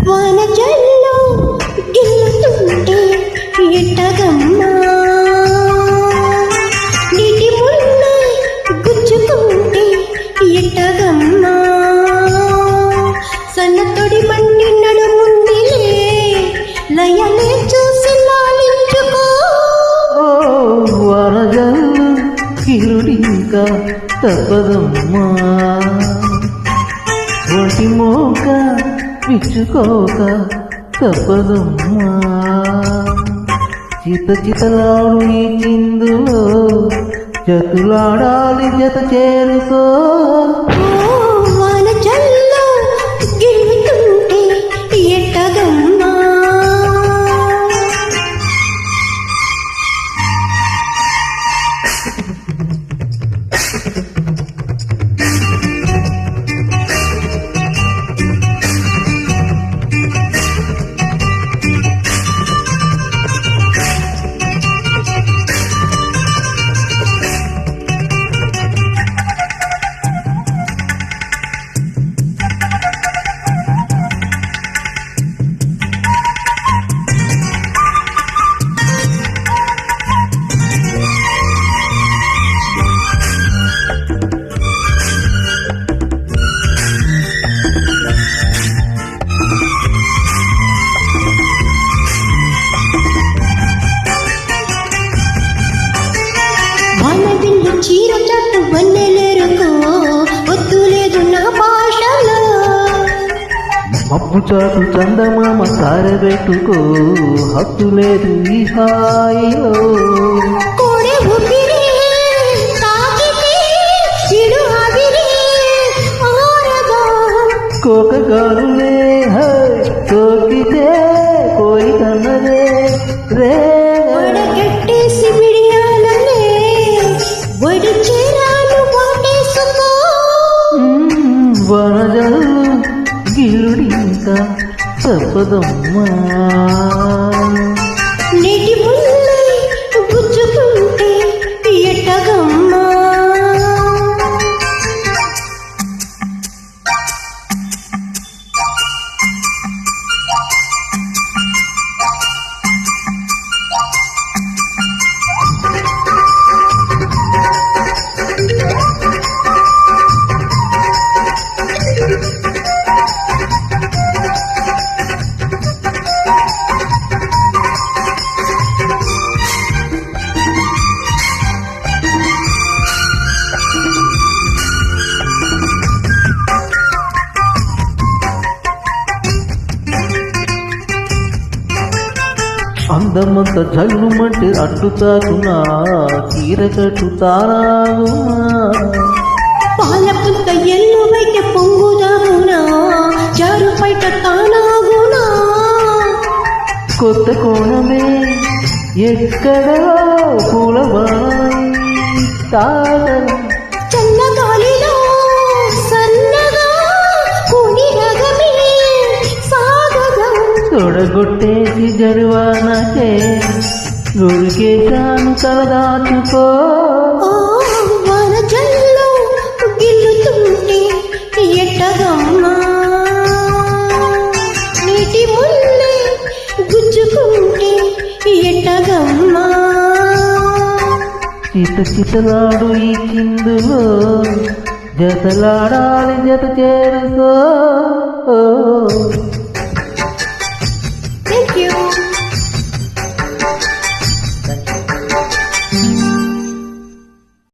వానజల్లో గిల్లుతుంటే ఎట్టగమ్మా, నీటి మున్న గుచ్చుకుంటే ఎట్టగమ్మా, సన్నతొడి మండి నడుముందిలే లయలే చూసి లాలించుకో. వానజల్లు గిల్లుడింకా తప్పదమ్మా, ఒంటి మోక పిచ్చుకోక తప్పదమ్మా, చితలాడు ఈ చిందులో జతులాడాలి జత చేరుకో. వానజల్లో గిల్లుతుంటే ఎట్టగమ్మా. వానవిల్లు చీర చట్టు వన్నెలేరుకో, ఒత్తు లేదు నా భాషలో. మప్పు చాటు చందమామ సారెబెట్టుకో, హక్కు లేదు ఈ హాయిలో. కోడె ఊపిరి తాకితే ఇడు ఆవిరి ఆరగా, కోకగారులే సోకితే కోరికన్నదే రే. వడగట్టేసి బిడియాలనే వడిచేరాలు వాటేసుకో. వనజల్లు గిల్లుడింకా తప్పదమ్మా, నీటి ముల్లై గుచ్చుకుంటే ఎట్టగమ్మా. అందమంత జల్లుమంటే అడ్డుతాకున్నా చీర కట్టుతానాగునా, పాలపుంత ఎల్లువైతే పొంగుదాగునా, జారు పైట తానాగునా. కొత్త కోణమే ఎక్కడో పూలవాయి తాగల, చల్లగాలిలో సన్నగా కూని రగమే సాగగా, తొడగొట్టేసి జరువానకే గురికేశాను తలదాచుకో. వానజల్లో గిల్లుతుంటే ఎట్టగమ్మా, నీటి ముల్లే గుచ్చుకుంటే ఎట్టగమ్మా. చితలాడు ఈ చిందులో జతలాడాలి జత చేరుకో.